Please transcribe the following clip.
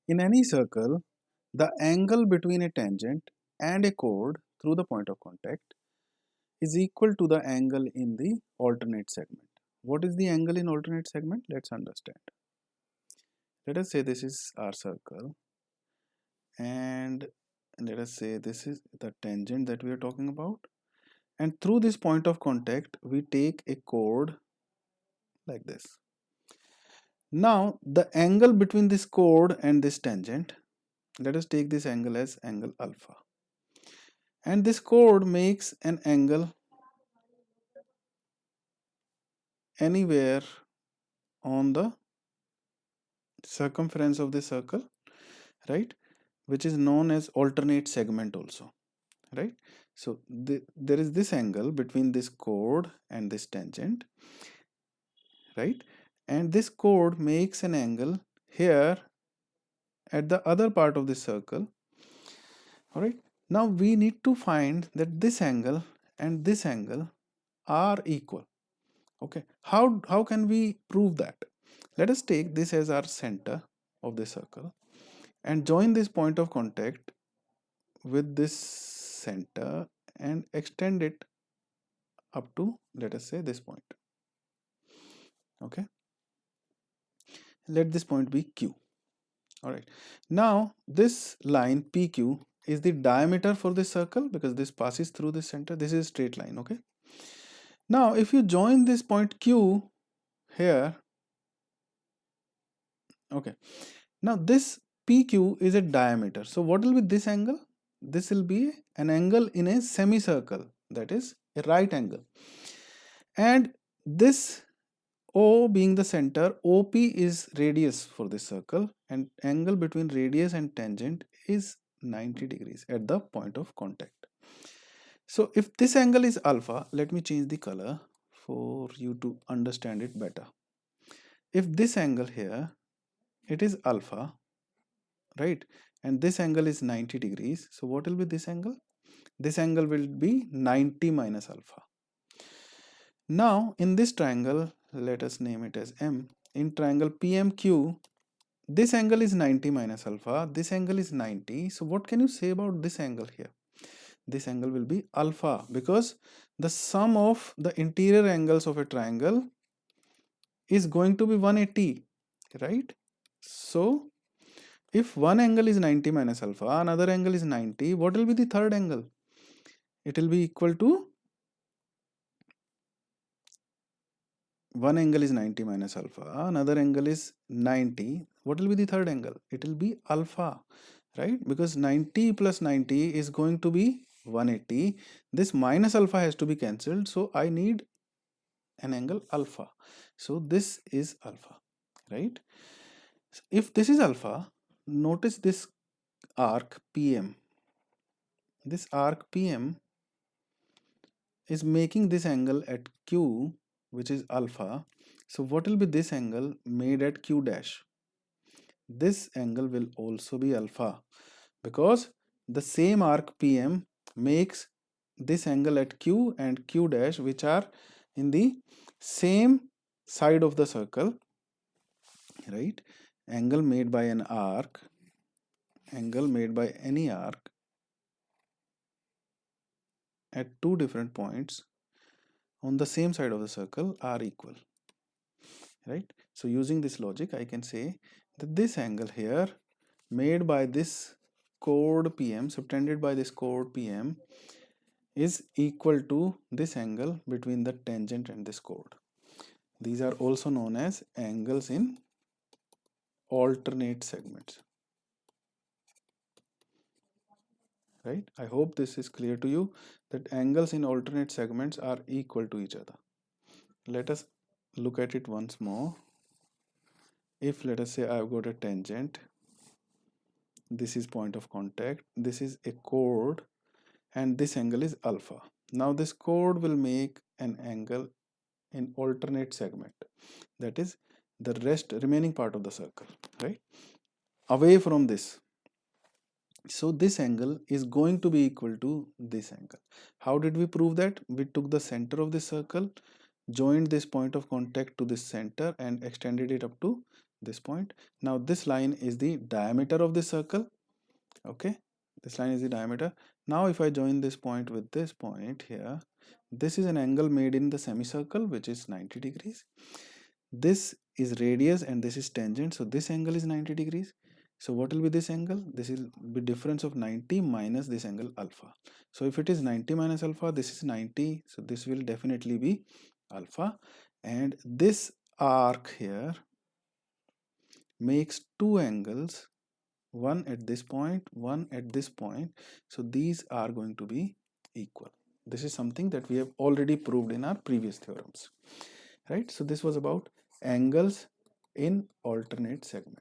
In any circle, the angle between a tangent and a chord through the point of contact is equal to the angle in the alternate segment. What is the angle in alternate segment? Let's understand. Let us say this is our circle, and let us say this is the tangent that we are talking about, and through this point of contact we take a chord like this. Now the angle between this chord and this tangent, let us take this angle as angle alpha, and this chord makes an angle anywhere on the circumference of the circle, right, which is known as alternate segment also, right. So there is this angle between this chord and this tangent, right, and this chord makes an angle here at the other part of the circle. All right, now we need to find that this angle and this angle are equal. Okay, how can we prove that? Let us take this as our center of the circle and join this point of contact with this center and extend it up to, let us say, this point. Okay, let this point be q. All right, now this line pq is the diameter for this circle because this passes through this center. This is a straight line. Okay, now if you join this point q here, okay, now this pq is a diameter, so what will be this angle? This will be an angle in a semicircle, that is a right angle, and this O being the center, OP is radius for this circle, and angle between radius and tangent is 90 degrees at the point of contact. So if this angle is alpha, let me change the color for you to understand it better. If this angle here, it is alpha, right, and this angle is 90 degrees, so what will be this angle? This angle will be 90 minus alpha. Now in this triangle, let us name it as M. In triangle PMQ, this angle is 90 minus alpha, this angle is 90. So what can you say about this angle here? This angle will be alpha because the sum of the interior angles of a triangle is going to be 180, right? So if one angle is 90 minus alpha, another angle is 90, what will be the third angle? It will be equal to, one angle is 90 minus alpha, another angle is 90. What will be the third angle? It will be alpha, right? Because 90 plus 90 is going to be 180. This minus alpha has to be cancelled, so I need an angle alpha. So this is alpha, right? If this is alpha, notice this arc PM. This arc PM is making this angle at Q, which is alpha. So what will be this angle made at Q dash? This angle will also be alpha because the same arc PM makes this angle at Q and Q dash, which are in the same side of the circle, right? Angle made by an arc, angle made by any arc at two different points on the same side of the circle are equal, right? So using this logic, I can say that this angle here made by this chord PM, subtended by this chord PM, is equal to this angle between the tangent and this chord. These are also known as angles in alternate segments, right? I hope this is clear to you that angles in alternate segments are equal to each other. Let us look at it once more. If let us say I've got a tangent, this is point of contact, this is a chord, and this angle is alpha. Now this chord will make an angle in alternate segment, that is the remaining part of the circle, right, away from this. So this angle is going to be equal to this angle. How did we prove that? We took the center of the circle, joined this point of contact to this center and extended it up to this point. Now this line is the diameter of this circle. Okay, this line is the diameter. Now if I join this point with this point here, this is an angle made in the semicircle, which is 90 degrees. This is radius and this is tangent, so this angle is 90 degrees. So what will be this angle? This will be difference of 90 minus this angle alpha. So if it is 90 minus alpha, this is 90, so this will definitely be alpha. And this arc here makes two angles, one at this point, one at this point. So these are going to be equal. This is something that we have already proved in our previous theorems, right? So this was about angles in alternate segment.